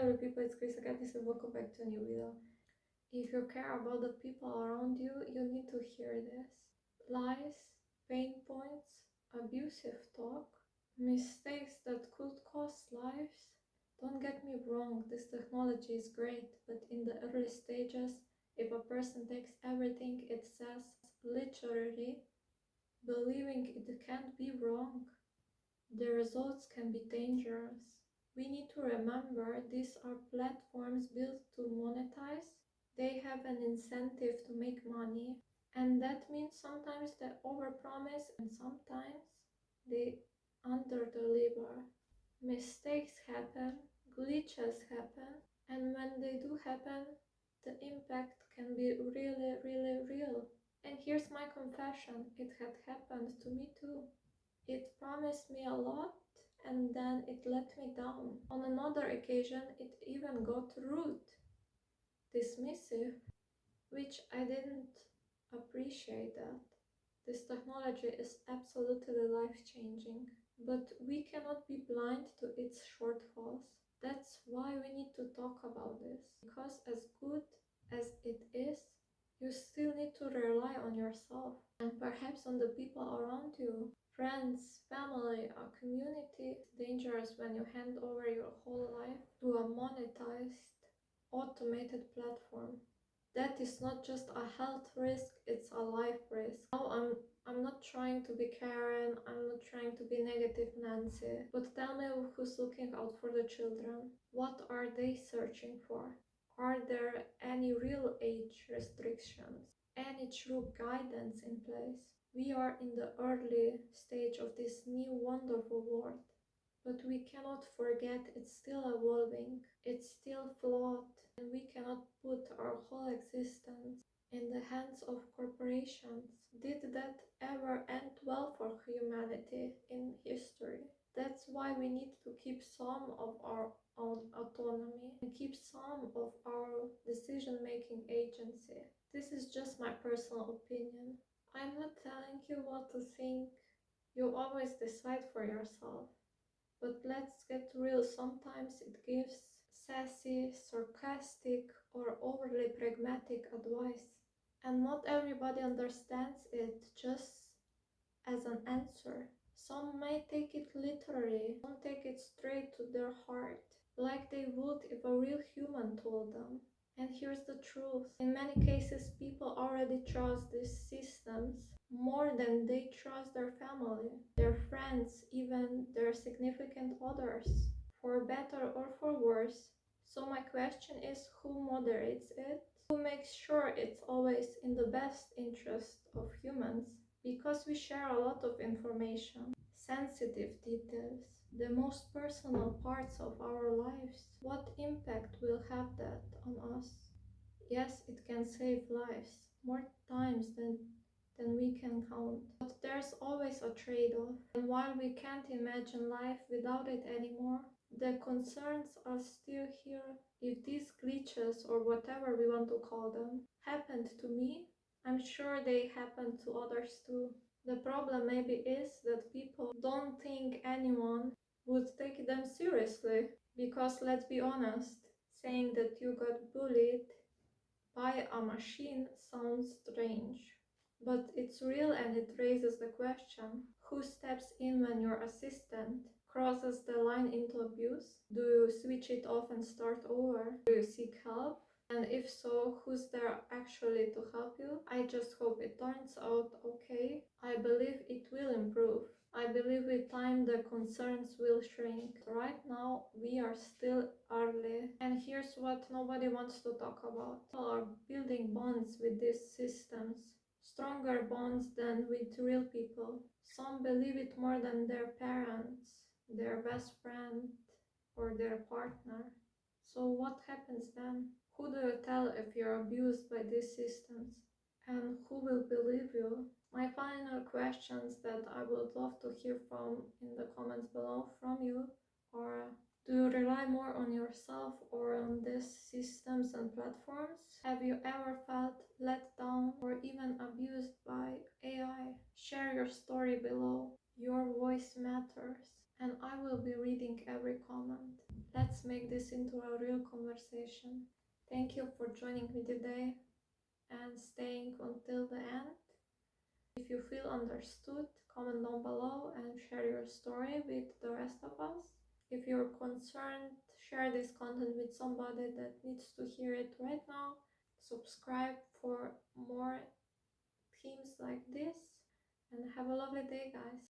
Hello people, it's Klarisa, Katniss, and welcome back to a new video. If you care about the people around you, you need to hear this. Lies, pain points, abusive talk, mistakes that could cost lives. Don't get me wrong, this technology is great, but in the early stages, if a person takes everything it says literally, believing it can't be wrong, the results can be dangerous. We need to remember these are platforms built to monetize. They have an incentive to make money, and that means sometimes they overpromise and sometimes they underdeliver. Mistakes happen, glitches happen, and when they do happen, the impact can be really, really real. And here's my confession, it had happened to me too. It promised me a lot and then it let me down. On another occasion, it even got rude, dismissive, which I didn't appreciate that. This technology is absolutely life-changing, but we cannot be blind to its shortfalls. That's why we need to talk about this, because as good as it is, you still need to rely on yourself and perhaps on the people around you. Friends, family, a community. It's dangerous when you hand over your whole life to a monetized, automated platform. That is not just a health risk, it's a life risk. Now I'm not trying to be Karen, I'm not trying to be negative Nancy, but tell me who's looking out for the children. What are they searching for? Are there any real age restrictions? Any true guidance in place? We are in the early stage of this new wonderful world. But we cannot forget it's still evolving, it's still flawed, and we cannot put our whole existence in the hands of corporations. Did that ever end well for humanity in history? That's why we need to keep some of our own autonomy and keep some of our decision-making agency. This is just my personal opinion. I'm not telling you what to think. You always decide for yourself. But let's get real, sometimes it gives sassy, sarcastic, or overly pragmatic advice. And not everybody understands it just as an answer. Some may take it literally, some take it straight to their heart, like they would if a real human told them. And here's the truth. In many cases, people already trust these systems more than they trust their family, their friends, even their significant others, for better or for worse. So my question is, who moderates it? Who makes sure it's always in the best interest of humans? Because we share a lot of information, sensitive details, the most personal parts of our lives. What impact will have that on us? Yes, it can save lives, more times than we can count. But there's always a trade-off. And while we can't imagine life without it anymore, the concerns are still here. If these glitches, or whatever we want to call them, happened to me, I'm sure they happened to others too. The problem maybe is that people don't think anyone would take them seriously. Because let's be honest, saying that you got bullied by a machine sounds strange. But it's real and it raises the question, who steps in when your assistant crosses the line into abuse? Do you switch it off and start over? Do you seek help? And if so, who's there actually to help you? I just hope it turns out okay. I believe it will improve. I believe with time the concerns will shrink. Right now we are still early. And here's what nobody wants to talk about. People are building bonds with these systems. Stronger bonds than with real people. Some believe it more than their parents, their best friend, or their partner. So what happens then? Who do you tell if you're abused by these systems? And who will believe you? My final questions that I would love to hear from in the comments below from you are: do you rely more on yourself or on these systems and platforms? Have you ever felt let down or even abused by AI? Share your story below. Your voice matters. and I will be reading every comment. Let's make this into a real conversation. Thank you for joining me today and staying until the end. If you feel understood, comment down below and share your story with the rest of us. If you're concerned, share this content with somebody that needs to hear it right now. Subscribe for more themes like this, and have a lovely day, guys.